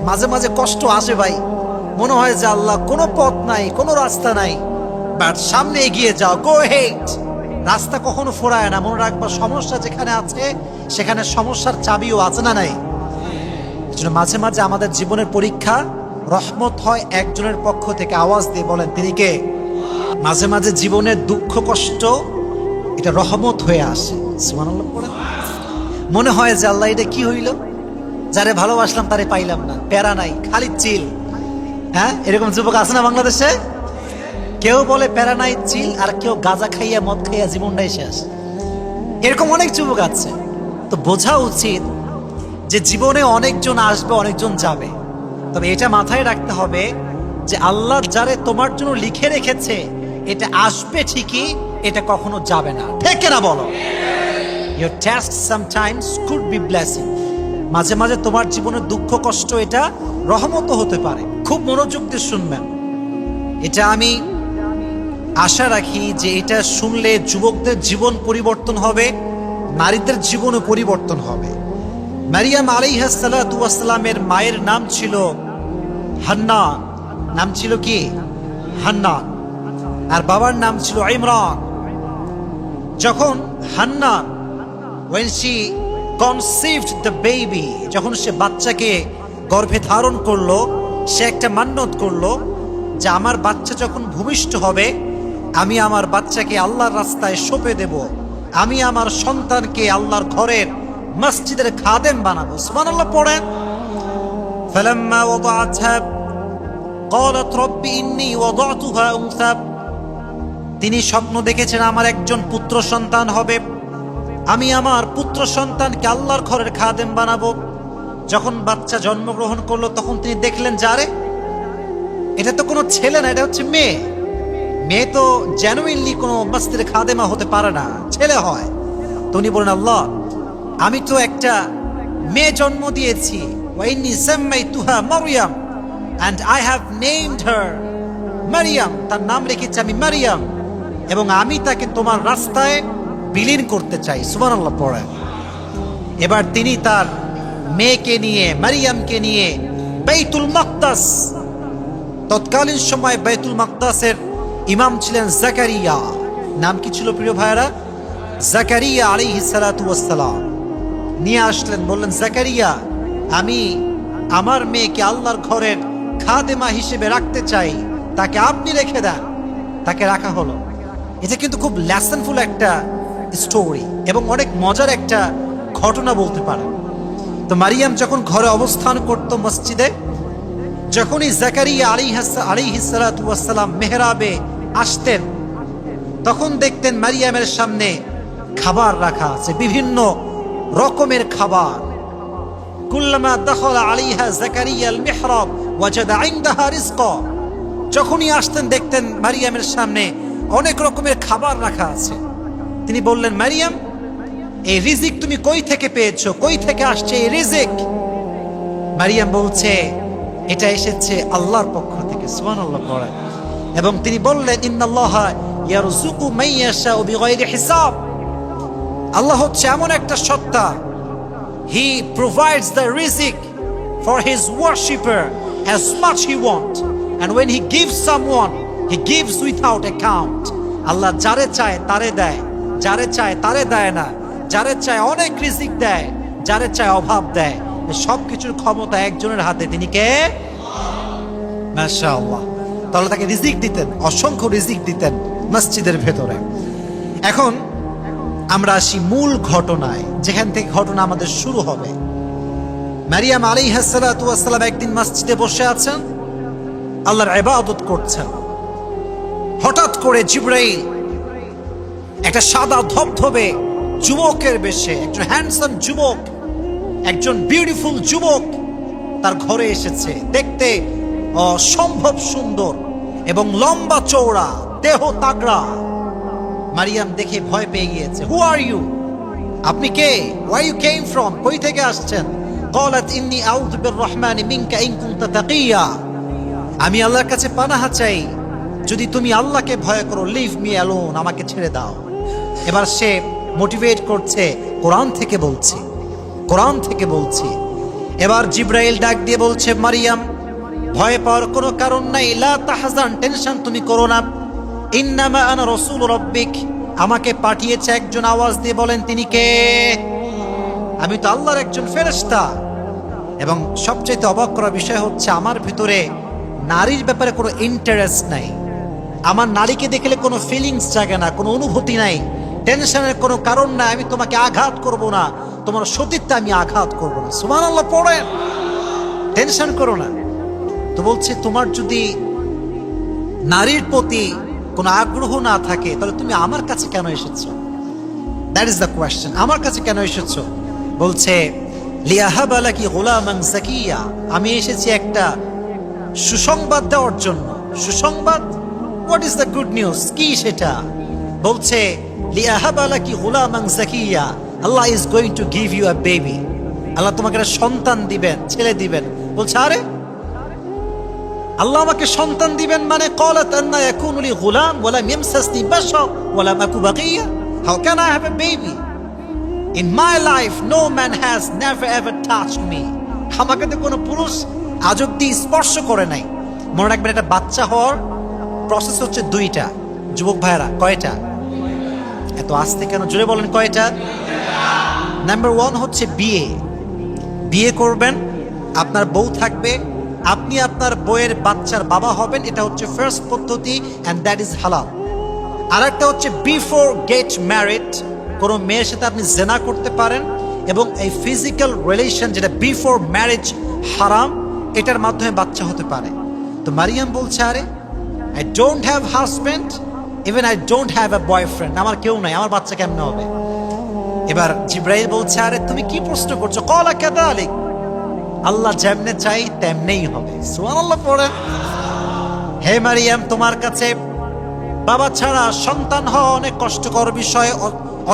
মাঝে মাঝে কষ্ট আসে ভাই, মনে হয় যে আল্লাহ কোনো পথ নাই, কোনো রাস্তা নাই, বাট সামনে এগিয়ে যাও, গো হেড। রাস্তা কখনো ফোরায় না। মনে রাখবা, সমস্যা যেখানে আছে সেখানে সমস্যার চাবিও আছে, না নাই? এজন্য মাঝে মাঝে আমাদের জীবনের পরীক্ষা রহমত হয় একজনের পক্ষ থেকে। আওয়াজ দিয়ে বলেন, তিনি কে? মাঝে মাঝে জীবনের দুঃখ কষ্ট এটা রহমত হয়ে আসে। সুবহানাল্লাহ পড়েন। মনে হয় যে আল্লাহ, এটা কি হইল, যারে ভালোবাসলাম তারে পাইলাম না, প্যারা নাই, খালি চিল। হ্যাঁ, এরকম যুবক আছে না বাংলাদেশে? কেউ বলে প্যারা নাই, চিল, আর কেউ গাঁজা খাইয়া মদ খাইয়া জীবনটাই শেষ। এরকম অনেক যুবক আছে। তো বোঝা উচিত যে জীবনে অনেকজন আসবে, অনেকজন যাবে, তবে এটা মাথায় রাখতে হবে যে আল্লাহ যারে তোমার জন্য লিখে রেখেছে এটা আসবে ঠিকই, এটা কখনো যাবে না। ঠিক না বলো? Your test sometimes could be blessing. মাঝে মাঝে তোমার জীবনের দুঃখ কষ্ট এটা রহমতও হতে পারে। খুব মনোযোগ দিয়ে শুনবেন। এটা আমি আশা রাখি যে এটা শুনলে যুবকদের জীবন পরিবর্তন হবে, নারীদের জীবনও পরিবর্তন হবে। মারিয়াম আলাইহিস সালাতু ওয়াস সালামের মায়ের নাম ছিল হান্না। নাম ছিল কি? হান্না। আর বাবার নাম ছিল ইমরান। যখন Hannah, when she conceived the baby, যখন সে বাচ্চাকে গর্ভে ধারণ করলো, সে একটা মান্যত করলো যে আমার বাচ্চা যখন ভূমিষ্ঠ হবে আমি আমার বাচ্চাকে আল্লাহর রাস্তায় সঁপে দেব, আমি আমার সন্তানকে আল্লাহর ঘরের মসজিদের খাদেম বানাবো। সুবহানাল্লাহ পড়েন। ফালাম্মা ওয়াদাআতহা ক্বালাত রাব্বি ইন্নী ওয়াদাতুহা উনসা। তিনি স্বপ্ন দেখেছেন আমার একজন পুত্র সন্তান হবে, আমি আমার পুত্র সন্তানকে আল্লাহর ঘরের খাদেম বানাবো। যখন বাচ্চা জন্মগ্রহণ করলো তখন তিনি দেখলেন, যারে এটা তো কোনো ছেলে না, এটা হচ্ছে মেয়ে। মেয়ে তো জেনুইনলি কোনো মসজিদের খাদেমা হতে পারে না, ছেলে হয়। তো উনি বলেন, আল্লাহ, আমি তো একটা মেয়ে জন্ম দিয়েছি, ওয়া ইন্নী সাম্মাইতুহা মারইয়াম and I have named her Mariam, তার নাম রেখেছি আমি মারিয়াম, এবং আমি তাকে তোমার রাস্তায় বিলীন করতে চাই। সুবহানাল্লাহ পড়েন। এবার তিনি তার মেয়েকে নিয়ে, মারিয়ামকে নিয়ে বাইতুল মাকদাস, তৎকালীন সময় বাইতুল মাকদাসের ইমাম ছিলেন জাকারিয়া। নাম কি ছিল প্রিয় ভাইরা? জাকারিয়া আলাইহিস সালাতু ওয়াস সালাম। নিয়ে আসলেন, বললেন, জাকারিয়া, আমি আমার মেয়েকে আল্লাহর ঘরের খাদেমা হিসেবে রাখতে চাই, তাকে আপনি রেখে দেন। তাকে রাখা হলো। এটা কিন্তু খুব লেসনফুল একটা স্টোরি এবং অনেক মজার একটা ঘটনা বলতে পারেন। তো মারিয়াম যখন ঘরে অবস্থান করত মসজিদে, যখনই জাকারিয়া আলাইহিস সালাতু ওয়াস সালাম মেহরাবে আসতেন, তখন দেখতেন মারিয়ামের সামনে খাবার রাখা আছে, বিভিন্ন রকমের খাবার। কুল্লামা দাখালা আলাইহা জাকারিয়া আল মিহরাব ওয়াজাদা ইনদাহা রিজকা। যখনই আসতেন দেখতেন মারিয়ামের সামনে অনেক রকমের খাবার রাখা আছে। তিনি বললেন, মারিয়াম, এই রিজিক তুমি কই থেকে পেয়েছো? কই থেকে আসছে এই রিজিক? মারিয়াম বলছে, এটা এসেছে আল্লাহর পক্ষ থেকে। সুবহানাল্লাহ পড়েন। এবং তিনি বললেন, ইন্নাল্লাহা ইয়ারযুকু মান ইয়াশাউ বিগাইরি হিসাব। আল্লাহ হচ্ছে এমন একটা সত্তা, হি প্রোভাইডস দ্য রিজিক for his worshipper as much he want, and when he gives someone he gives without account. আল্লাহ যারে চায় তারে দেয়, যারে চায় তারে দেয় না, যারে চায় অনেক রিজিক দেয়, যারে চায় অভাব দেয়। সব কিছুর ক্ষমতা একজনের হাতে, তিনি কে? মাশাআল্লাহ। তাহলে তাকে রিজিক দিতেন, অসংখ্য রিজিক দিতেন মসজিদের ভেতরে। এখন আমরা আসি মূল ঘটনায়, যেখান থেকে ঘটনা আমাদের শুরু হবে। মারিয়াম আলাইহিস সালাতু ওয়াস সালাম একদিন মসজিদে বসে আছেন, আল্লাহর ইবাদত করছেন। হঠাৎ করে জিবরাইল একটা সাদা ধবধবে যুবকের বেশে, একজন হ্যান্ডসাম যুবক, একজন বিউটিফুল যুবক তার ঘরে এসেছে। দেখতে অসম্ভব সুন্দর এবং লম্বা চওড়া, দেহ তাগড়া। মারিয়াম দেখে ভয় পেয়ে গিয়েছে। Who are you? আপনি কে? Where you came from? কই থেকে আসছেন? ক্বালাত ইন্নী আউযু বিররহমানি মিনকা ইন কুনতা তাকিয়া। আমি আল্লাহর কাছে পানাহ চাই, যদি তুমি আল্লাহকে ভয় করো, লিভ মি অ্যালোন, আমাকে ছেড়ে দাও। এবার সে মোটিভেট করছে, কোরআন থেকে বলছি, কোরআন থেকে বলছি। এবার জিব্রাইল ডাক দিয়ে বলছে, মারিয়াম ভয় পাওয়ার কোনো কারণ নাই, লা তাহজান, টেনশন তুমি করো না, ইন্নামা আনা রাসূল রাব্বিক, আমাকে পাঠিয়েছে একজন। আওয়াজ দিয়ে বলেন তিনি কে? আমি তো আল্লাহর একজন ফেরেশতা। এবং সবচেয়ে অবাক করার বিষয় হচ্ছে আমার ভিতরে নারীর ব্যাপারে কোনো ইন্টারেস্ট নাই, আমার নারীকে দেখলে কোনো ফিলিংস জাগে না, কোনো অনুভূতি নাই, টেনশনের কোনো কারণ নাই। আমি তোমাকে আঘাত করব না, তোমার সতীত্বে আমি আঘাত করব না। সুবহানাল্লাহ পড়েন, টেনশন করো না। তো বলছে তোমার যদি নারীর প্রতি কোনো আগ্রহ না থাকে তাহলে তুমি আমার কাছে কেন এসেছো? দ্যাট ইজ দ্য কোয়েশ্চেন, আমার কাছে কেন এসেছো? বলছে লিয়াহাবা লাকি গুলামান যাকিয়া, আমি এসেছি একটা সুসংবাদ দেওয়ার জন্য। সুসংবাদ, what is the good news? কি সেটা? বলছে লিয়াহাবা লাকি গুলামান যাকিয়া, Allah is going to give you a baby, Allah তোমাকে একটা সন্তান দিবেন, ছেলে দিবেন। বলছে আরে আল্লাহ আমাকে সন্তান দিবেন মানে? ক্বালাত আন্না ইয়াকুনু লি গুলাম ওয়া লাম ইয়ামসাসনি বাশার ওয়া লাম আকু বাগিয়া, how can I have a baby? In my life no man has never ever touched me, আমাকে তো কোনো পুরুষ আজ অব্দি স্পর্শ করে নাই। মনে রাখবেন একটা বাচ্চা হওয়ার প্রসেস হচ্ছে দুইটা। যুবক ভাইরা কয়টা? এত আস্তে কেন, জোরে বলেন কয়টা? নাম্বার ওয়ান হচ্ছে বিয়ে। বিয়ে করবেন, আপনার বউ থাকবে, আপনি আপনার বউয়ের বাচ্চার বাবা হবেন, এটা হচ্ছে ফার্স্ট পদ্ধতি, অ্যান্ড দ্যাট ইজ হালাল। আর একটা হচ্ছে বিফোর গেট ম্যারিড, কোনো মেয়ের সাথে আপনি জেনা করতে পারেন, এবং এই ফিজিক্যাল রিলেশন যেটা বিফোর ম্যারেজ হারাম, এটার মাধ্যমে বাচ্চা হতে পারে। তো মারিয়াম বলছে আরে I don't have husband, even I don't have a boyfriend, আমার কেউ নাই, আমার বাচ্চা কেমনে হবে? এবার জিব্রাইল বলছে আরে তুমি কি প্রশ্ন করছো? ক্বালা কাযালিক, আল্লাহ যেমনে চাই তেমনেই হবে। সুবহানাল্লাহ পড়েন। হে মারিয়াম, তোমার কাছে বাবা ছাড়া সন্তান হওয়া অনেক কষ্টকর বিষয়,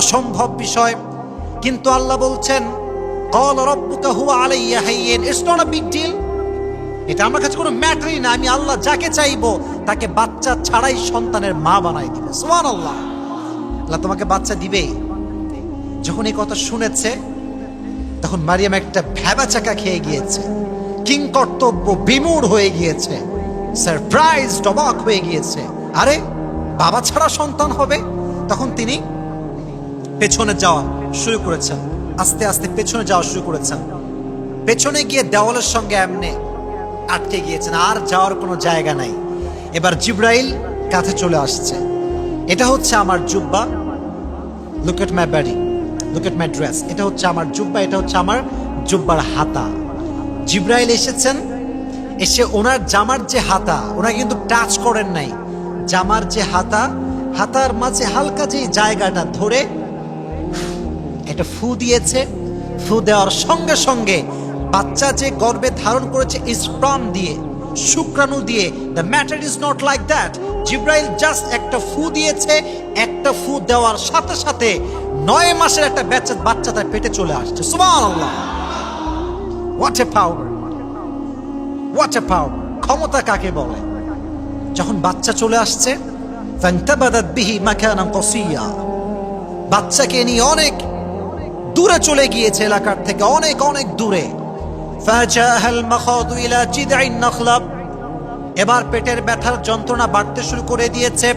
অসম্ভব বিষয়, কিন্তু আল্লাহ বলছেন ক্বালা রাব্বুকা হুয়া আলাইয়া হাইয়িন, it's not a big deal, এটা আমার কাছে কোনো ম্যাটারই না। আমি আল্লাহ যাকে চাইবো তাকে বাচ্চা ছাড়াই সন্তানের মা বানাই দিব। সুবহানাল্লাহ, আল্লাহ তোমাকে বাচ্চা দিবেই। যখন এই কথা শুনেছে তখন মারিয়াম একটা ভ্যাবাচাকা খেয়ে গিয়েছে, কিং কর্তব্য বিমূঢ় হয়ে গিয়েছে, সারপ্রাইজ, অবাক হয়ে গিয়েছে। আরে বাবা ছাড়া সন্তান হবে? তখন তিনি পেছনে যাওয়া শুরু করেছেন, আস্তে আস্তে পেছনে যাওয়া শুরু করেছেন। পেছনে গিয়ে দেওয়ালের সঙ্গে এমনি আটকে গিয়েছেন, আর যাওয়ার কোনো জায়গা নাই। এবার জিব্রাইল কাছে চলে আসছে। এটা হচ্ছে আমার জুব্বা, look at my body, look at my dress, এটা হচ্ছে আমার জুব্বা, এটা হচ্ছে আমার জুব্বার হাতা। জিব্রাইল এসেছেন, এসে ওনার জামার যে হাতা, ওনাকে কিন্তু টাচ করেন নাই, জামার যে হাতা, হাতার মাঝে হালকা যে জায়গাটা ধরে একটা ফু দিয়েছে। ফু দেওয়ার সঙ্গে সঙ্গে বাচ্চা যে গর্ভে ধারণ করেছে স্পার্ম দিয়ে, শুক্রাণু দিয়ে, the matter is not like that. Jibrail just একটা ফু দিয়েছে, একটা ফু দেওয়ার সাথে সাথে 9 মাসের একটা বাচ্চা তার পেটে চলে আসছে। সুবহানাল্লাহ, what a power, what a পাওয়ার! ক্ষমতা কাকে বলে? যখন বাচ্চা চলে আসছে, ফান্তাবাদাত বিহি মাকানান কাসিয়া, বাচ্চাকে নিয়ে অনেক দূরে চলে গিয়েছে, এলাকার থেকে অনেক অনেক দূরে। ফাজাহাল মাখাদু ইলা জিদঈন নাখলা, এবার পেটের ব্যথার যন্ত্রণা বাড়তে শুরু করে দিয়েছে,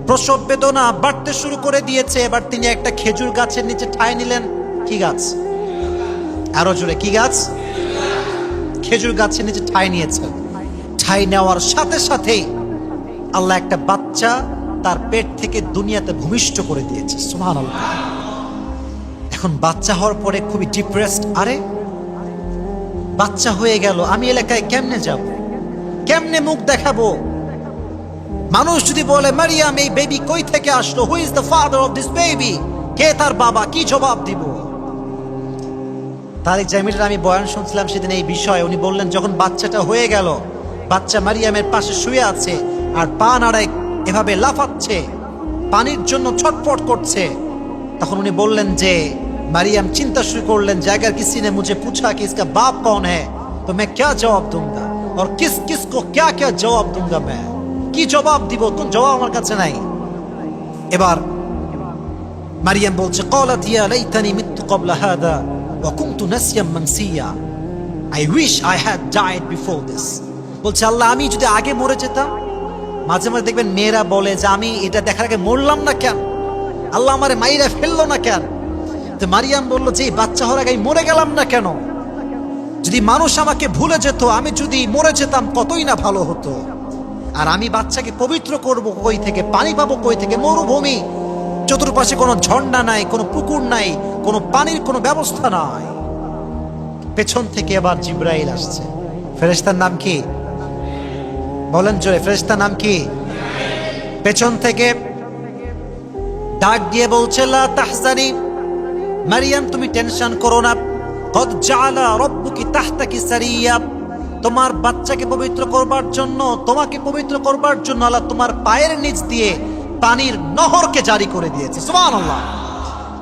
প্রসব বেদনা বাড়তে শুরু করে দিয়েছে। এবার তিনি একটা খেজুর গাছের নিচে ঠাঁই নিলেন। কি গাছ? আরো জোরে, কি গাছ? খেজুর গাছের নিচে ঠাঁই নিয়েছেন। ঠাঁই নেওয়ার সাথে সাথেই আল্লাহ একটা বাচ্চা তার পেট থেকে দুনিয়াতে ভূমিষ্ঠ করে দিয়েছে। সুবহানাল্লাহ। এখন বাচ্চা হওয়ার পরে খুবই ডিপ্রেসড। আরে বাচ্চা হয়ে গেল, আমি এলাকায় কেমনে যাব, কেমনে মুখ দেখাবো? মানুষ যদি বলে মারিয়াম এই বেবি কই থেকে আসলো, who is the father of this baby, কে তার বাবা, কি জবাব দিব? তারিক জামিলের আমি বয়ান শুনছিলাম সেদিন এই বিষয়ে। উনি বললেন যখন বাচ্চাটা হয়ে গেল, বাচ্চা মারিয়ামের পাশে শুয়ে আছে আর পা নাড়ায় এভাবে লাফাচ্ছে, পানির জন্য ছটফট করছে, তখন উনি বললেন যে মারিয়াম চিন্তা শুরু করলেন যে अगर किसी ने मुझे पूछा कि इसका बाप कौन है तो मैं क्या जवाब दूंगा, और किस किस को क्या क्या जवाब दूंगा, मैं কি জবাব দিব, কোন জবাব আমার কাছে নাই। এবার মারিয়াম বলছে ক্বালাত ইয়া লাইতানি মিততু ক্বাবলা হাদা ওয়া কুনতু নাসিয়াম মানসিয়া, I wish I had died before this. বলছে আল্লাহ আমি যদি আগে মরে যেতাম। মাঝে মাঝে দেখবেন মেয়েরা বলে যে আমি এটা দেখার আগে মরলাম না কেন, আল্লাহ আমারে মাইরা ফেললো না কেন। তো মারিয়াম বলল যে বাচ্চা হওয়ার আগে মরে গেলাম না কেন, যদি মানুষ আমাকে ভুলে যেত, আমি যদি মরে যেতাম কতই না ভালো হতো। আর আমি বাচ্চাকে পবিত্র করব কই থেকে, পানি পাবো কই থেকে, মরুভূমি, চতুর্পাশে কোনো ঝর্ণা নাই, কোনো পুকুর নাই, কোনো পানির কোনো ব্যবস্থা নাই। পেছন থেকে আবার জিব্রাইল আসছে। ফেরেশতার নাম কি বলেন জোরে, ফেরেশতার নাম কি? পেছন থেকে ডাক দিয়ে বলছে লা তাহজানি, মারিয়াম তুমি টেনশন করো না, কদ জাআলা রাব্বুকি তাহতাকি সারিয়া, তোমার বাচ্চাকে পবিত্র করবার জন্য, তোমাকে পবিত্র করবার জন্য আল্লাহ তোমার পায়ের নিচ দিয়ে পানির নহরকে জারি করে দিয়েছে। সুবহানাল্লাহ।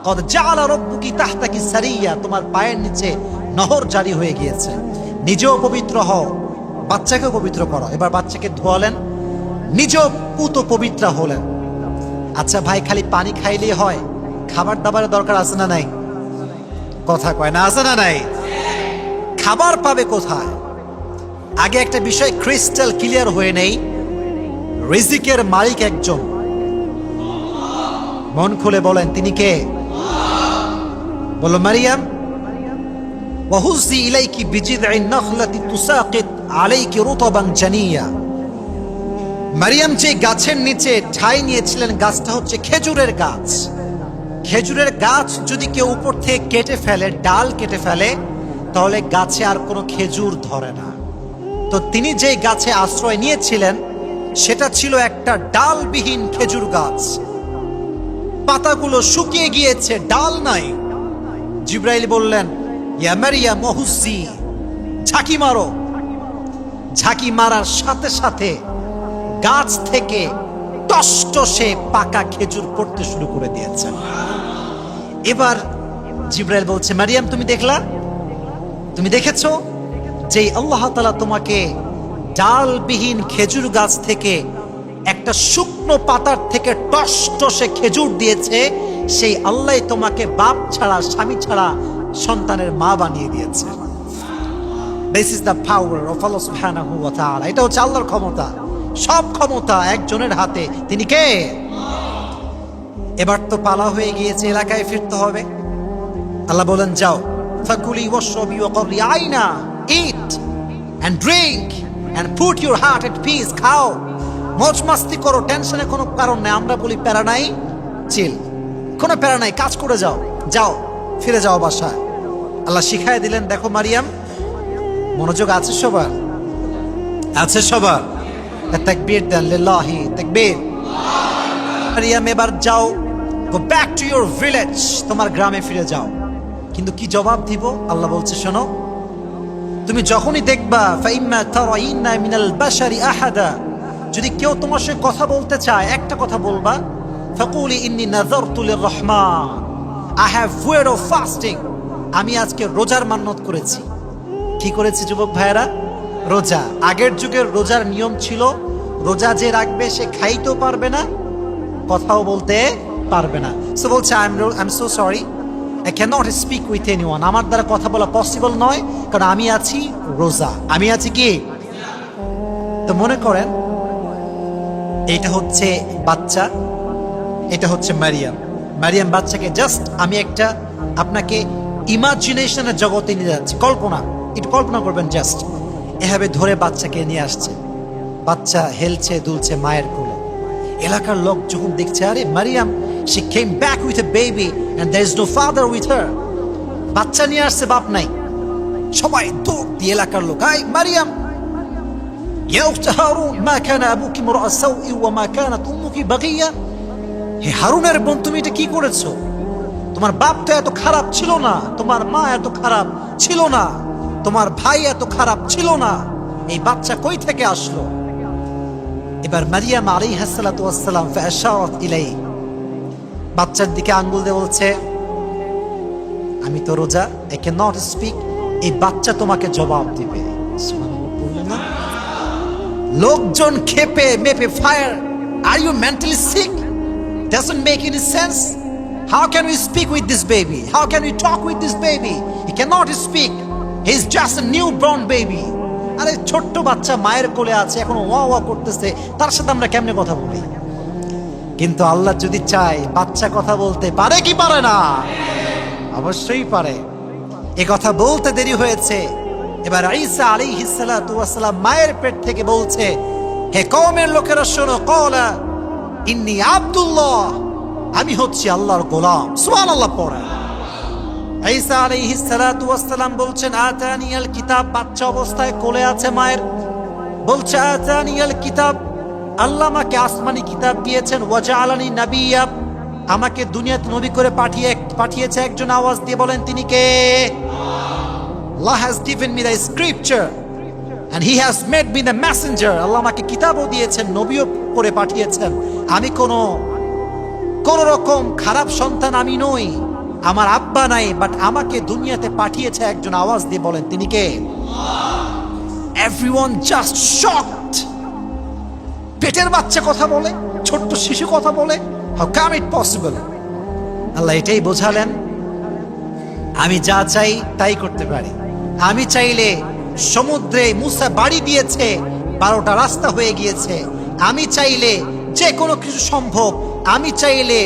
কদ জাআলা রাব্বুকি তাহতাকি সারিয়া, তোমার পায়ের নিচে নহর জারি হয়ে গিয়েছে। নিজেও পবিত্র হও, বাচ্চাকেও পবিত্র করো। এবার বাচ্চাকে ধোয়ালেন, নিজেও পুত পবিত্র হলেন। আচ্ছা ভাই, খালি পানি খাইলেই হয়? খাবার দাবারের দরকার আছে না নাই? কথা কয় না, আছে না নাই? খাবার পাবে কোথায়? আগে একটা বিষয় ক্রিস্টাল ক্লিয়ার হয়ে নেই, রিজিকের মালিক একজন। মন খুলে বলেন তিনি কে? বলো মারিয়াম, ওয়াহুজি ইলাইকি বিজিদঈন নাখলাতি তুসাকিত আলাইকি রুতবান জানিয়া। মারিয়াম যে গাছের নিচে ঠাঁই নিয়েছিলেন, গাছটা হচ্ছে খেজুরের গাছ। খেজুরের গাছ যদি কেউ উপর থেকে কেটে ফেলে, ডাল কেটে ফেলে, তাহলে গাছে আর কোনো খেজুর ধরে না। তো তিনি যে গাছে আশ্রয় নিয়েছিলেন সেটা ছিল একটা ডালবিহীন খেজুর গাছ। পাতাগুলো শুকিয়ে গিয়েছে, ডাল নাই। জিব্রাইল বললেন ইয়া মারিয়াম ওহুজি, ঝাঁকি মারো। ঝাঁকি মারার সাথে সাথে গাছ থেকে টসটসে পাকা খেজুর পড়তে শুরু করে দিয়েছে। এবার জিব্রাইল বলছে মারিয়াম তুমি দেখলা, তুমি দেখেছো যে আল্লাহ তাআলা তোমাকে ডালবিহীন খেজুর গাছ থেকে একটা শুকনো পাতার থেকে টসটসে খেজুর দিয়েছে, সেই আল্লাহ তোমাকে বাপ ছাড়া, স্বামী ছাড়া সন্তানের মা বানিয়ে দিয়েছে। This is the power of Allah সুবহানাহু ওয়া তাআলা। এটা হচ্ছে আল্লাহর ক্ষমতা। সব ক্ষমতা একজনের হাতে, তিনি কে? এবার তো পালা হয়ে গিয়েছে, এলাকায় ফিরতে হবে। আল্লাহ বলেন যাও, ফাকুলি ওয়াশরাবি ওয়াকরি আইনা, eat and drink and put your heart at peace. খাও, মজ মাস্তি করো, টেনশনে কোনো কারণ নেই। আমরা বলি প্যারা নাই, চিল, কোনো প্যারা নাই, কাজ করে যাও, যাও ফিরে যাও বাসায়। আল্লাহ শিখাই দিলেন। দেখো মারিয়াম, মনোযোগ আছে সবার? আছে সবার? তাকবীর দেন, লিল্লাহি তাকবীর। মারিয়াম এবার যাও, go back to your village, তোমার গ্রামে ফিরে যাও। কিন্তু কি জবাব দিব? আল্লাহ বলছে শোনো, তুমি যখনই দেখবা ফাইম্মা তারাইন্না মিনাল বাশারি আহাদা, যদি কেউ তোমার সাথে কথা বলতে চায়, একটা কথা বলবা, ফাকুলি ইন্নী নাযারতু লিররহমান, I have vowed of fasting, আমি আজকে রোজার মান্যত করেছি। কি করেছি যুবক ভাইয়েরা? রোজা। আগের যুগের রোজার নিয়ম ছিল, রোজা যে রাখবে সে খাইতেও পারবে না, কথাও বলতে পারবে না। সো বলছে I am so sorry, I cannot speak with anyone, আমার দ্বারা কথা বলা পসিবল নয়, কারণ আমি আছি রোজা। আমি আছি কি? তো মনে করেন এটা হচ্ছে বাচ্চা, এটা হচ্ছে মারিয়াম। মারিয়াম বাচ্চাকে জাস্ট আমি একটা আপনাকে ইমাজিনেশনের জগতে নিয়ে যাচ্ছি, কল্পনা, একটু কল্পনা করবেন। জাস্ট এভাবে ধরে বাচ্চাকে নিয়ে আসছে, বাচ্চা হেলছে দুলছে মায়ের কোলে। এলাকার লোক যখন দেখছে, আরে Mariam, she came back with a baby and there is no father with her, বাচ্চা নিয়ে আসছে, বাপ নাই। সবাই দৌড় দিয়ে এলাকার লোক, আই মারিয়াম, ইয়া উখতা হারুন, মা কানা আবুকি মুরআ সাউই ওয়া মা কানাত উম্মুকি বাগিয়া, হে হারুনের বোন তুমি এটা কি করেছো? তোমার বাপ তো এত খারাপ ছিল না, তোমার মা এত খারাপ ছিল না, তোমার ভাই এত খারাপ ছিল না, এই বাচ্চা কই থেকে আসলো? এবার মারিয়াম আলাইহিস সালাতু ওয়াস সালাম ফাআশারাত ইলাই, বাচ্চার দিকে আঙ্গুল দিয়ে বলছে আমি তো রোজা, আই ক্যান নট স্পিক। এই বাচ্চা তোমাকে জবাব দিবে। লোকজন খেপে মেপে fire, are you mentally sick? Doesn't make any sense. How can we speak with this baby? How can we talk with this baby? He can not speak. He is just a new born baby. আরে ছোট্ট বাচ্চা মায়ের কোলে আছে, এখন ওয়া ওয়া করতেছে, তার সাথে আমরা কেমনে কথা বলি? কিন্তু আল্লাহ যদি চায়, বাচ্চা কথা বলতে পারে কি পারে না? অবশ্যই পারে। এ কথা বলতে দেরি হয়েছে, এবার ঈসা আলাইহিস সালাতু ওয়াস সালাম মায়ের পেট থেকে বলছে, হে কওমের লোকেরা শোনো, ক্বালা ইন্নী আব্দুল্লাহ, আমি হচ্ছি আল্লাহর গোলাম। সুবহানাল্লাহ পড়ে। ঈসা আলাইহিস সালাতু ওয়াস সালাম বলছেন, আতানিয়াল কিতাব, বাচ্চা অবস্থায় কোলে আছে মায়ের, বলছে আতানিয়াল কিতাব, আল্লাহ আমাকে আসমানি কিতাব দিয়েছেন, ওয়াজআলানি নাবিয়্যা, আমাকে দুনিয়াতে নবী করে পাঠিয়েছে। একজন আওয়াজ দিয়ে বলেন তিনি কে? Allah has given me the scripture and he has made me the messenger. আল্লাহ আমাকে কিতাবও দিয়েছেন, নবীও করে পাঠিয়েছেন। আমি কোন রকম খারাপ সন্তান আমি নই, আমার আব্বা নাই, বাট আমাকে দুনিয়াতে পাঠিয়েছে একজন। আওয়াজ দিয়ে বলেন তিনি কে? Everyone just shocked. পেটের বাচ্চা কথা বলে, ছোট্ট শিশু কথা বলে, how come it possible? আল্লাহ এটাই বোঝালেন, আমি যা চাই তাই করতে পারি। আমি চাইলে সমুদ্রে মুসা বাড়ি দিয়েছে, 12টা রাস্তা হয়ে গিয়েছে। আমি চাইলে যে কোনো কিছু সম্ভব। আমি চাইলে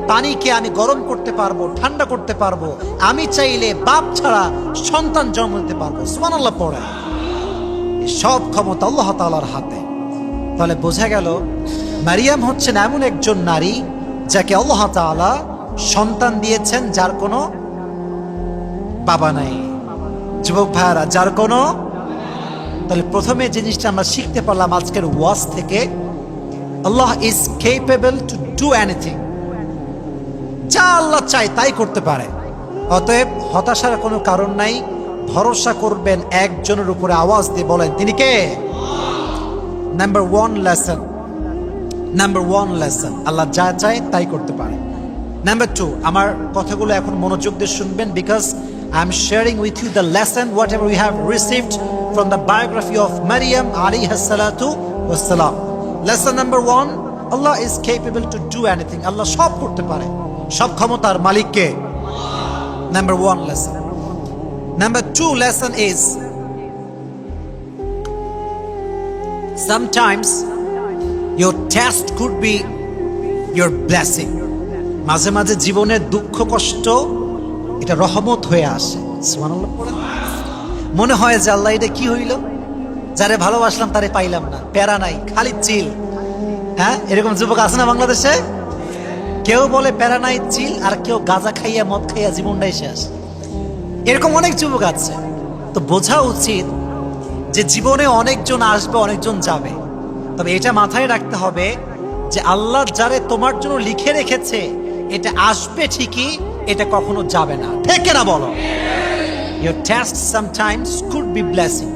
পানিকে আমি গরম করতে পারবো, ঠান্ডা করতে পারবো। আমি চাইলে বাপ ছাড়া সন্তান জন্ম দিতে পারবো। সুবহানাল্লাহ পড়ে। সব ক্ষমতা আল্লাহ তাআলার হাতে। তাহলে বোঝা গেল মারিয়াম হচ্ছেন এমন একজন নারী যাকে আল্লাহ তাআলা সন্তান দিয়েছেন, যার কোনো বাবা নাই। যুবক ভাইরা, যার কোনো। তাহলে প্রথমে জিনিসটা আমরা শিখতে পারলাম আজকের ওয়াজ থেকে, Allah is capable to do anything. যা আল্লাহ চায় তাই করতে পারে। অতএব হতাশার কোনো কারণ নাই, ভরসা করবেন একজনের উপরে। আওয়াজ দিয়ে বলেন তিনি কে? নাম্বার ওয়ান লেসন, আল্লাহ যা চায় তাই করতে পারে। নাম্বার 2, আমার কথাগুলো এখন মনোযোগ দিয়ে শুনবেন, because I am sharing with you the lesson whatever we have received from the biography of Maryam আলাইহিস সালাতু ওয়াস সালাম। Lesson number 1, Allah is capable to do anything. Allah সব করতে পারে, সব ক্ষমতার মালিক কে? Number 1 lesson. Number 2 lesson is, sometimes your test could be your blessing. মাঝে মাঝে জীবনের দুঃখ কষ্ট এটা রহমত হয়ে আসে। সুবহানাল্লাহ পড়ে। মনে হয় যে আল্লাহ এটা কি হইল, যারে ভালোবাসলাম তারে পাইলাম না, প্যারা নাই, খালি চিল। হ্যাঁ, এরকম যুবক আছে না বাংলাদেশে? কেউ বলে প্যারা নাই চিল, আর কেউ গাঁজা খাইয়া মদ খাইয়া জীবনটাই শেষ। এরকম অনেক যুবক আছে। তো বোঝা উচিত যে জীবনে অনেকজন আসবে, অনেকজন যাবে, তবে এটা মাথায় রাখতে হবে যে আল্লাহ যারে তোমার জন্য লিখে রেখেছে এটা আসবে ঠিকই, এটা কখনো যাবে না। ঠিক না বলো? Your test sometimes could be blessing.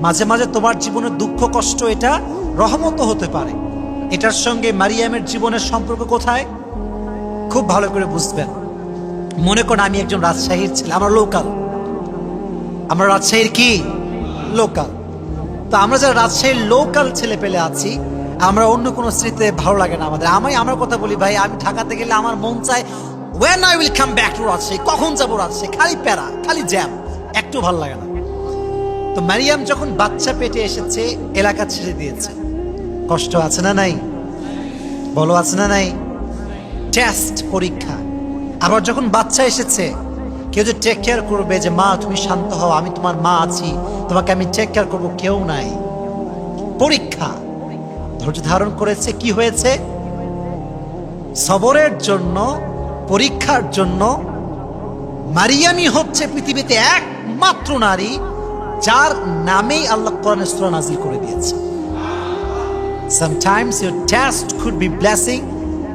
মাঝে মাঝে তোমার জীবনের দুঃখ কষ্ট এটা রহমতও হতে পারে। এটার সঙ্গে মারিয়ামের জীবনের সম্পর্ক কোথায় খুব ভালো করে বুঝবেন। মনে করুন আমি একজন রাজশাহীর ছেলে, আমরা রাজশাহীর কি লোকাল। তো আমরা যারা রাজশাহীর লোকাল ছেলে পেলে আছি, আমরা অন্য কোনো স্মৃতিতে ভালো লাগে না আমাদের। আমার কথা বলি ভাই, আমি ঢাকাতে গেলে আমার মন চায় when I will come back to Rajshahi, কখন যাবো রাজশাহী, খালি প্যারা, খালি জ্যাম, একটু ভালো লাগে না। তো মারিয়াম যখন বাচ্চা পেটে এসেছে, এলাকা ছেড়ে দিয়েছে। কষ্ট আছে না নাই? বলো আছে না নাই? টেস্ট, পরীক্ষা। আবার যখন বাচ্চা এসেছে, কেউ যে টেক কেয়ার করবে, যে মা তুমি শান্ত হও, আমি তোমার মা আছি, তোমাকে আমি টেক কেয়ার করবো, কেউ নাই। পরীক্ষা। ধৈর্য ধারণ করেছে, কি হয়েছে? সবরের জন্য, পরীক্ষার জন্য। মারিয়ামই হচ্ছে পৃথিবীতে একমাত্র নারী যার নামেই আল্লাহ কোরআনে সূরা নাযিল করে দিয়েছে। Sometimes your test could be blessing,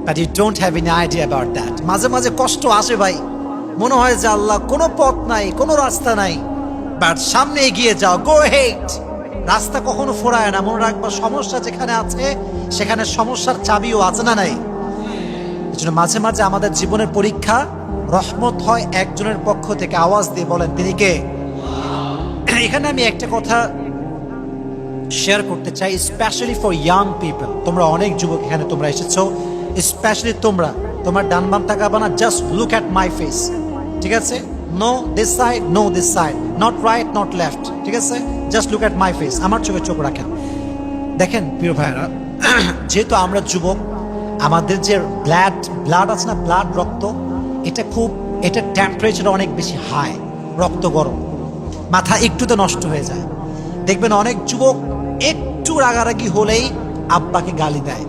but you don't have any idea about that. মাঝে মাঝে কষ্ট আসে ভাই, মনে হয় যে আল্লাহ কোনো পথ নাই, কোনো রাস্তা নাই, বাট সামনে এগিয়ে যাও, গো হেড। রাস্তা কখনো ফোরায় না। মনে রাখবা, সমস্যা যেখানে আছে সেখানে সমস্যার চাবিও আছে না নাই? এজন্য মাঝে মাঝে আমাদের জীবনের পরীক্ষা রহমত হয় একজনের পক্ষ থেকে। আওয়াজ দিয়ে বলেন তিনি কে? এখানে আমি একটা কথা শেয়ার করতে চাই, স্পেশালি ফর ইয়াং পিপল। তোমরা অনেক যুবক এখানে তোমরা এসেছো, স্পেশালি তোমার ডান বাম তাকাবা না, just look at my face, ঠিক আছে? No this side, no this side, not right, not left, ঠিক আছে? Just look at my face, আমার চোখে চোখ রাখেন। দেখেন প্রিয় ভাইরা, যেহেতু আমরা যুবক, আমাদের যে ব্লাড আছে না, ব্লাড রক্ত, এটা টেম্পারেচার অনেক বেশি হাই, রক্ত গরম, মাথা একটুতে নষ্ট হয়ে যায়। দেখবেন অনেক যুবক একটু রাগারাগি হলেই আব্বাকে গালি দেয়,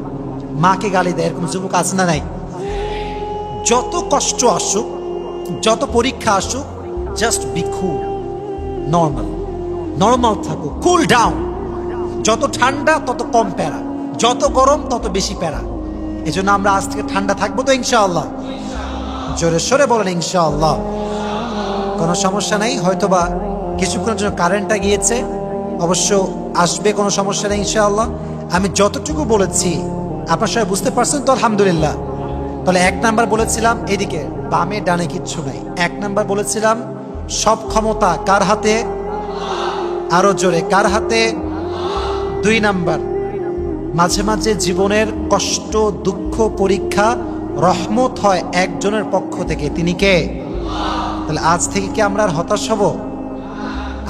মাকে গালি দেয়, এরকম যুবক আছে না নাই? যত কষ্ট আসুক, যত পরীক্ষা আসুক, জাস্ট বি কুল, নর্মাল থাকো, কুল ডাউন। যত ঠান্ডা তত কম প্যারা, যত গরম তত বেশি প্যারা। এই জন্য আমরা আজ থেকে ঠান্ডা থাকবো তো ইনশাআল্লাহ? জোরে সোরে বলেন ইনশাআল্লাহ। কোনো সমস্যা নেই, হয়তোবা কিছুক্ষণের জন্য কারেন্টটা গিয়েছে, অবশ্য আসবে, কোনো সমস্যা নেই ইনশাআল্লাহ। আমি যতটুকু বলেছি আপনার সবাই বুঝতে পারছেন তো? আলহামদুলিল্লাহ। তাহলে 1 নাম্বার বলেছিলাম এদিকে, বামে ডানে কিচ্ছু নাই। 1 নাম্বার বলেছিলাম সব ক্ষমতা কার হাতে? আরো জোরে, কার হাতে? 2 নাম্বার, মাঝে মাঝে জীবনের কষ্ট, দুঃখ, পরীক্ষা রহমত হয় একজনের পক্ষ থেকে, তিনি কে? তাহলে আজ থেকে কি আমরা আর হতাশ হব?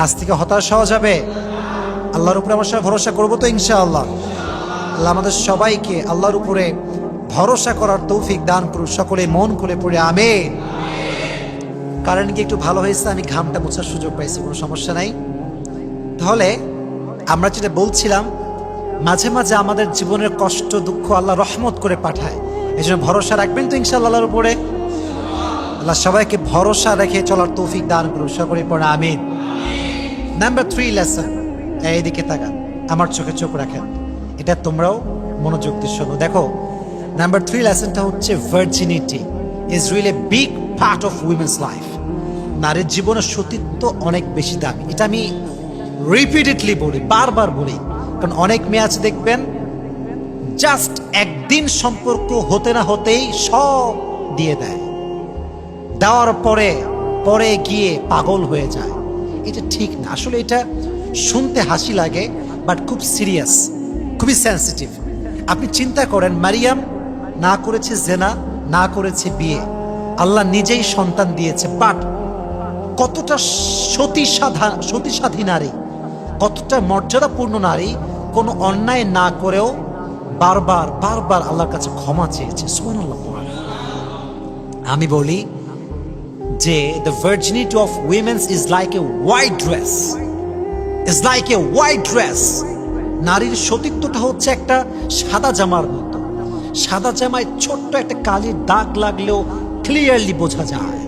আজ থেকে হতাশ হওয়া যাবে? আল্লাহর উপরে আমার সবাই ভরসা করবো তো ইনশাআল্লাহ? আল্লাহ আমাদের সবাইকে আল্লাহর উপরে ভরসা করার তৌফিক দান করুন। সকলে মন খুলে পড়ে আমিন। কারেন্ট কি একটু ভালো হয়েছে, আমি ঘামটা মোছার সুযোগ পাইছি, কোনো সমস্যা নাই। তাহলে আমরা যেটা বলছিলাম, মাঝে মাঝে আমাদের জীবনের কষ্ট, দুঃখ আল্লাহ রহমত করে পাঠায়। এই জন্য ভরসা রাখবেন তো ইনশাআল্লাহ আল্লাহর উপরে? আল্লাহ সবাইকে ভরসা রেখে চলার তৌফিক দান করুন। সকলে পড়ে আমিন। নাম্বার 3 লেসন, এইদিকে তাকান, আমার চোখে চোখ রাখেন, এটা তোমরাও মনোযোগ দিয়ে শোনো। দেখো, নাম্বার 3 লেসনটা হচ্ছে virginity is really a big part of women's life. নারীর জীবনের সতীত্ব অনেক বেশি দামি। এটা আমি রিপিটেডলি বলি, বারবার বলি, কারণ অনেক মেয়ে আছে দেখবেন জাস্ট একদিন সম্পর্ক হতে না হতেই সব দিয়ে দেয়, দেওয়ার পরে পরে গিয়ে পাগল হয়ে যায়। এটা ঠিক না। আসলে এটা শুনতে হাসি লাগে, বাট খুব সিরিয়াস, খুবই সেন্সিটিভ। আপনি চিন্তা করেন, মারিয়াম না করেছে জেনা, না করেছে বিয়ে, আল্লাহ নিজেই সন্তান দিয়েছে, বাট কতটা সতীসাধী নারী, কতটা মর্যাদাপূর্ণ নারী, কোনো অন্যায় না করেও বারবার বারবার আল্লাহর কাছে ক্ষমা চেয়েছে। সুবহানাল্লাহ। আমি বলি যে the virginity of women is like a white dress, is like a white dress. নারীর সতীত্বটা হচ্ছে একটা সাদা জামার মতো। সাদা জামায় ছোট্ট একটা কালির দাগ লাগলেও ক্লিয়ারলি বোঝা যায়।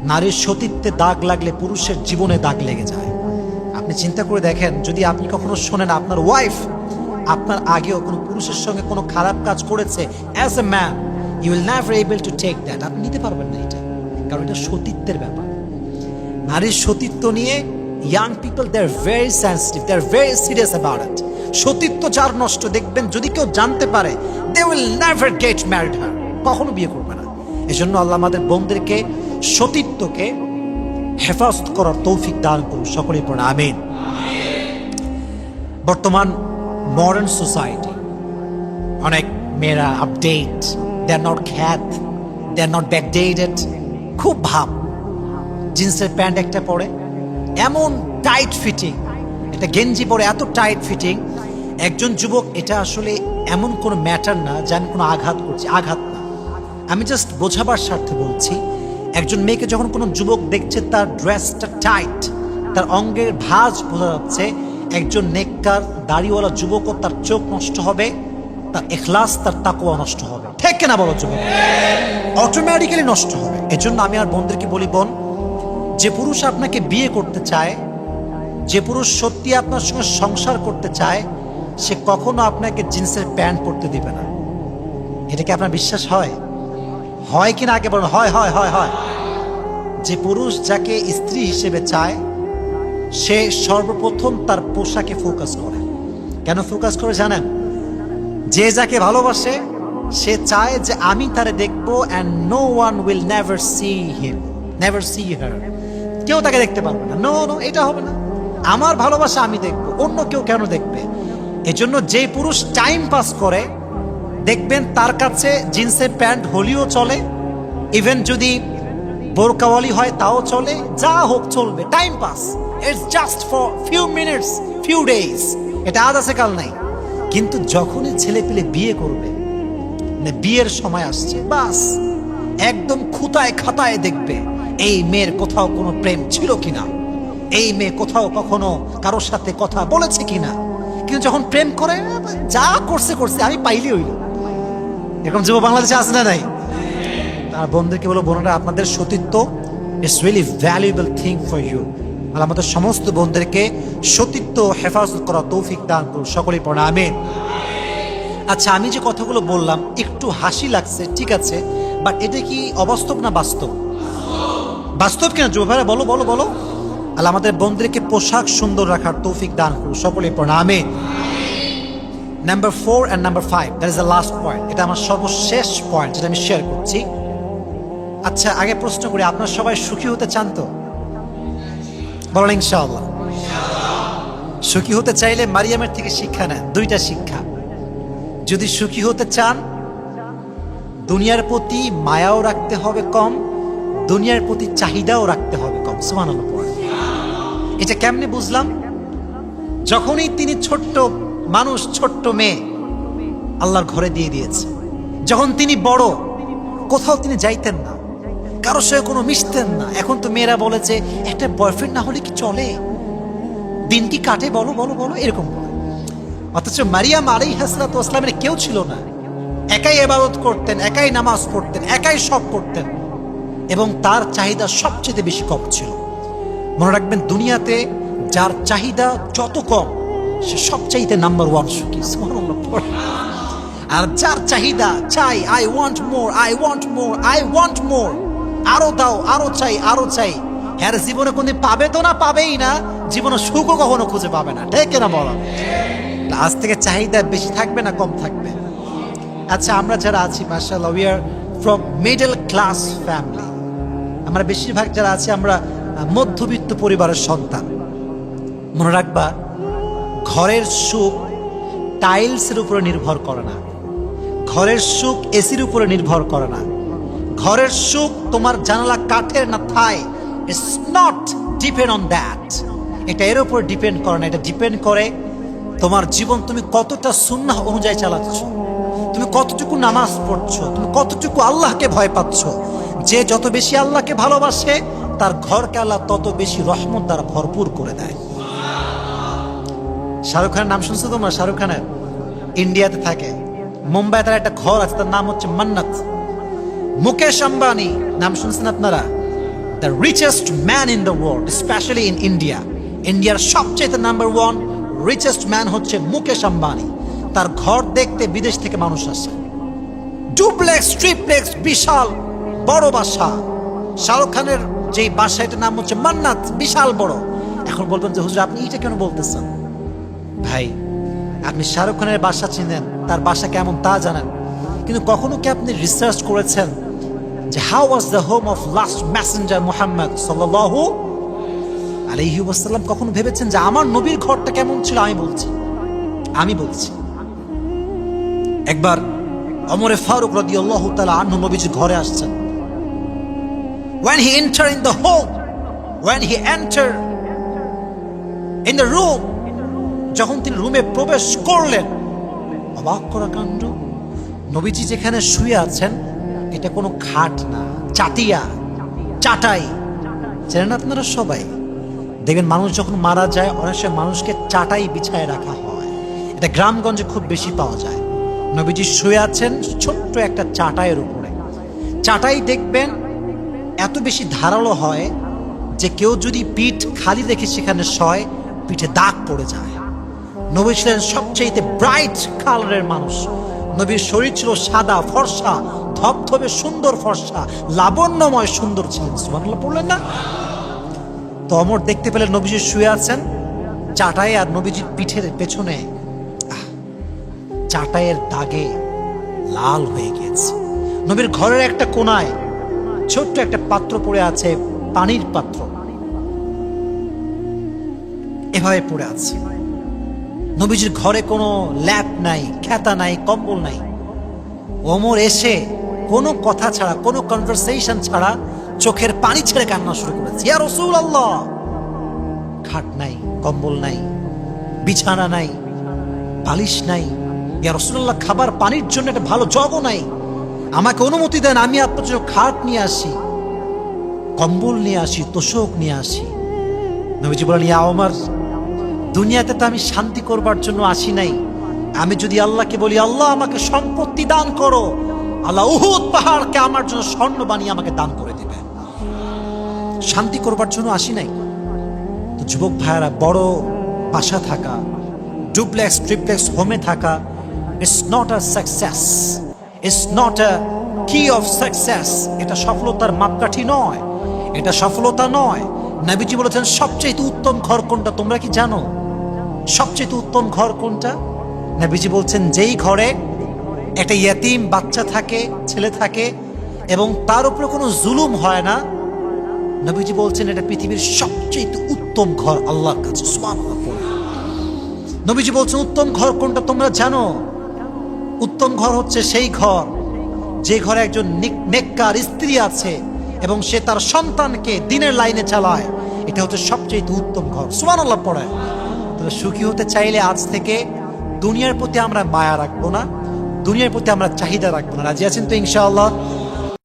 নারীর সতীত্বে দাগ লাগলে পুরুষের জীবনে দাগ লেগে যায়। আপনি চিন্তা করে দেখেন, যদি আপনি কখনো শোনেন আপনার ওয়াইফ আপনার আগেও কোনো পুরুষের সঙ্গে কোনো খারাপ কাজ করেছে, as a man you will never able to take that. আপনি নিতে পারবেন না এটা, কারণ এটা সতীত্বের ব্যাপার। নারীর সতীত্ব নিয়ে young people they are very sensitive, they are very serious about it. সতীত্ব যার নষ্ট, দেখবেন যদি কেউ জানতে পারে, they will never get married her, কখনো বিয়ে করবে না। এজন্য আল্লাহ আমাদের বোনদেরকে সতীত্বকে হেফাজত করার তৌফিক দান করুন। সকলেই পড়ে আমিন। বর্তমান মডার্ন সোসাইটি, অনেক মেয়েরা আপডেট, দে আর নট খ্যাত, দে আর নট ব্যাকডেটেড, খুব ভাব, জিন্সের প্যান্ট একটা পরে এমন টাইট ফিটিং, একটা গেঞ্জি পরে এত টাইট ফিটিং। একজন যুবক, এটা আসলে এমন কোনো ম্যাটার না যে আমি কোনো আঘাত করছি, আঘাত না, আমি জাস্ট বোঝাবার স্বার্থে বলছি। একজন মেয়েকে যখন কোনো যুবক দেখছে তার ড্রেসটা টাইট, তার অঙ্গের ভাঁজ বোঝা যাচ্ছে, একজন নেককার দাড়িওয়ালা যুবকও তার চোখ নষ্ট হবে, তার ইখলাস, তার তাকওয়া নষ্ট হবে। ঠিক কিনা বলো যুবক? অটোমেটিক্যালি নষ্ট হবে। এজন্য আমি আর বোনদেরকে বলি, বোন, যে পুরুষ আপনাকে বিয়ে করতে চায়, যে পুরুষ সত্যি আপনার সঙ্গে সংসার করতে চায়, সে কখনো আপনাকে জিন্সের প্যান্ট পরতে দিবে না। এটা কি আপনার বিশ্বাস হয়? হয় কিনা আগে বলুন। হয় হয় হয় হয়। যে পুরুষ যাকে স্ত্রী হিসেবে চায়, সে সর্বপ্রথম তার পোশাকে ফোকাস করে। কেন ফোকাস করে জানেন? যে যাকে ভালোবাসে সে চায় যে আমি তারে দেখবো, and no one will never see him, never see her, কেউ তাকে দেখতে পারবে না। নো নো, এটা হবে না, আমার ভালোবাসা আমি দেখবো, অন্য কেউ কেন দেখবে? এজন্য যে পুরুষ টাইম পাস করে, দেখবেন তার কাছে জিন্সের প্যান্ট হলিও চলে, ইভেন যদি বোরকাওয়ালি হয় তাও চলে, যা হোক চলবে, time pass, it's just for few minutes, few days, এটা আজ আছে কাল নাই। কিন্তু যখনই ছেলে পেলে বিয়ে করবে, মানে বিয়ের সময় আসছে, বাস একদম খুঁতায় খাতায় দেখবে এই মেয়ের কোথাও কোনো প্রেম ছিল কিনা, এই মেয়ে কোথাও কখনো কারোর সাথে কথা বলেছে কিনা। কিন্তু যখন প্রেম করে, যা করছে করছে, আমি পাইলি হইল। এরকম যুব বাংলাদেশে আছে না নাই? আর বোনদেরকে বলো, বোনেরা আপনাদের সতীত্ব it's really valuable thing for you. আর আমাদের সমস্ত বোনদেরকে সতীত্ব হেফাজত করা তৌফিক দান করুন, সকলেই পড়া আমিন। আচ্ছা, আমি যে কথাগুলো বললাম একটু হাসি লাগছে, ঠিক আছে, বাট এটা কি অবাস্তব না বাস্তব? বাস্তব কিনা যুব ভাইরা বলো বলো বলো। আল্লাহ আমাদের বোনদেরকে পোশাক সুন্দর রাখার তৌফিক দান করুন, সকলেই পড়া আমিন। Number 4 and number 5, that is the last point. এটা আমার সর্বশেষ পয়েন্ট যেটা আমি শেয়ার করছি। আচ্ছা, আগে প্রশ্ন করি, আপনারা সবাই সুখী হতে চান তো? বলেন ইনশাআল্লাহ। সুখী হতে চাইলে মারিয়ামের থেকে শিক্ষা নেন, দুইটা শিক্ষা। যদি সুখী হতে চান, দুনিয়ার প্রতি মায়াও রাখতে হবে কম, দুনিয়ার প্রতি চাহিদাও রাখতে হবে কম। সুবহানাল্লাহ পড়েন। এটা কেমনে বুঝলাম? যখনই তিনি ছোট্ট মানুষ, ছোট্ট মেয়ে আল্লাহর ঘরে দিয়ে দিয়েছে। যখন তিনি বড়, কোথাও তিনি যাইতেন না, কারোর সঙ্গে কোনো মিশতেন না। এখন তো মেয়েরা বলেছে একটা বয়ফ্রেন্ড না হলে কি চলে, দিন কি কাটে, বলো বলো বলো, এরকম বলে। অথচ মারিয়াম আলাইহিস সালাতু ওয়াস সালামের কেউ ছিল না, একাই ইবাদত করতেন, একাই নামাজ পড়তেন, একাই সব করতেন, এবং তার চাহিদা সবচেয়ে বেশি কম ছিল। মনে রাখবেন, দুনিয়াতে যার চাহিদা যত কম, সে সবচাইতে নাম্বার 1 সুখী। সুবহানাল্লাহ। আর যার চাহিদা চাই, I want more, I want more, I want মোর, আরো দাও, আরো চাই, আরো চাই, হ্যাঁ জীবনে কোনদিন পাবে তো না, পাবেই না, জীবনে সুখও কখনো খুঁজে পাবে না, ঠিক না বলো? আজ থেকে চাহিদা বেশি থাকবে না কম থাকবে? আচ্ছা, আমরা যারা আছি মাশাআল্লাহ, we are from middle class family. আমরা বেশিরভাগ যারা আছি আমরা মধ্যবিত্ত পরিবারের সন্তান। মনে রাখবা, ঘরের সুখ টাইলসের উপরে নির্ভর করে না, ঘরের সুখ এসির উপরে নির্ভর করে না, ঘরের সুখ তোমার জানালা কাঠের না থাই, it's not depend on that. এটা এর উপর ডিপেন্ড করে না, এটা ডিপেন্ড করে তোমার জীবন তুমি কতটা সুন্নাহ অনুযায়ী চালাচ্ছ, তুমি কতটুকু নামাজ পড়ছো, তুমি কতটুকু আল্লাহকে ভয় পাচ্ছ। যে যত বেশি আল্লাহকে ভালোবাসে, তার ঘরকে আল্লাহ তত বেশি রহমত দ্বারা ভরপুর করে দেয়। শাহরুখ খানের নাম শুনছো তোমরা? শাহরুখ খানের ইন্ডিয়াতে থাকে, মুম্বাই তার একটা ঘর আছে, তার নাম হচ্ছে মান্নাত। মুকেশ আম্বানি নাম শুনছেন আপনারা? The richest man in the world, specially in India. ইন্ডিয়ার সবচেয়ে নাম্বার 1 রিচেস্ট ম্যান হচ্ছে মুকেশ আম্বানি। তার ঘর দেখতে বিদেশ থেকে মানুষ আসে, ডুপ্লেক্স, ট্রিপ্লেক্স, বিশাল বড় বাসা। শাহরুখ খানের যে বাসা, এটার নাম হচ্ছে মান্নাত, বিশাল বড়। এখন বলবেন যে হুজুর আপনি এটা কেন বলতেছেন? ভাই, আপনি শাহরুখ খানের বাসা চিনেন, তার বাসা কেমন তা জানেন, কিন্তু কখনো কি আপনি রিসার্চ করেছেন যে how was the home of last Messenger Muhammad সাল্লাল্লাহু আলাইহি ওয়াসাল্লাম? কখনো ভেবেছেন যে আমার নবীর ঘরটা কেমন ছিল? আমি বলছি একবার ওমর ফারুক রাদিয়াল্লাহু তাআলা আনহু নবীজির ঘরে আসছেন। when he entered in the home, when he entered in the room, যখন তিনি রুমে প্রবেশ করলেন, অবাক করা কাণ্ড, নবীজি যেখানে শুয়ে আছেন এটা কোনো খাট না, চাটাই। জানেন আপনারা সবাই, দেখবেন মানুষ যখন মারা যায় অনেক সময় মানুষকে চাটাই বিছায় রাখা হয়, এটা গ্রামগঞ্জে খুব বেশি পাওয়া যায়। নবীজি শুয়ে আছেন ছোট্ট একটা চাটাইয়ের উপরে। চাটাই দেখবেন এত বেশি ধারালো হয় যে কেউ যদি পিঠ খালি রেখে সেখানে শয়, পিঠে দাগ পড়ে যায়। নবী ছিলেন সবচেয়ে ব্রাইট কালারের মানুষ। নবীর শরীর ছিল সাদা ফর্সা, ধবধবে সুন্দর ফর্সা, লাবণ্যময় সুন্দর ছিলেন। সুবহানাল্লাহ পড়লেন না? তো ওমর দেখতে পেলেন নবীজি শুয়ে আছেন চাটাই, আর নবীজির পিঠের পেছনে চাটাইয়ের দাগে লাল হয়ে গেছে। নবীর ঘরের একটা কোনায় ছোট্ট একটা পাত্র পড়ে আছে, পানির পাত্র, এভাবে পড়ে আছে। নবীজির ঘরে কোনো ল্যাপ নাই, খেতা নাই, কম্বল নাই। ওমর এসে কোনো কথা ছাড়া, কোনো কনভারসেশন ছাড়া চোখের পানি ছেড়ে কান্না শুরু করেছে, ইয়া রাসূলুল্লাহ, খাট নাই, কম্বল নাই, বিছানা নাই, বালিশ নাই, ইয়া রাসূলুল্লাহ, খাবার পানির জন্য একটা ভালো জগও নাই, আমাকে অনুমতি দেন আমি আপনার জন্য খাট নিয়ে আসি, কম্বল নিয়ে আসি, তোশক নিয়ে আসি। নবীজি বলেন, ইয়া ওমর, দুনিয়াতে তো আমি শান্তি করবার জন্য আসি নাই, আমি যদি আল্লাহকে বলি আল্লাহ আমাকে সম্পত্তি দান করো, আল্লাহ উহুদ পাহাড়কে আমার জন্য স্বর্ণ বানিয়ে আমাকে দান করে দিবে। শান্তি করবার জন্য আসি নাই। তো যুবক ভাইয়েরা, বড় বাসা থাকা, ডুপ্লেক্স ট্রিপ্লেক্স হোমে থাকা, it's not a success, it's not আ কি অফ সাকসেস। এটা সফলতার মাপকাঠি নয়, এটা সফলতা নয়। নবীজি বলেছেন সবচেয়ে উত্তম ঘর কোনটা তোমরা কি জানো? সবচেয়ে উত্তম ঘর কোনটা? নবীজি বলছেন যেই ঘরে একটা ইয়েতিম বাচ্চা থাকে, ছেলে থাকে, এবং তার উপরে কোনো জুলুম হয় না, নবীজি বলছেন এটা পৃথিবীর সবচেয়ে উত্তম ঘর আল্লাহর কাছে। সুবহানাল্লাহ। নবীজি বলছেন উত্তম ঘর কোনটা তোমরা জানো? উত্তম ঘর হচ্ছে সেই ঘর যে ঘরে একজন নেককার স্ত্রী আছে এবং সে তার সন্তানকে দিনের লাইনে চালায়, এটা হচ্ছে সবচেয়ে উত্তম ঘর। সুবহানাল্লাহ পড়ে। তবে সুখী হতে চাইলে আজ থেকে দুনিয়ার প্রতি আমরা মায়া রাখবো না, দুনিয়ার প্রতি আমরা চাহিদা রাখবো না। রাজি আছেন তো ইনশাআল্লাহ?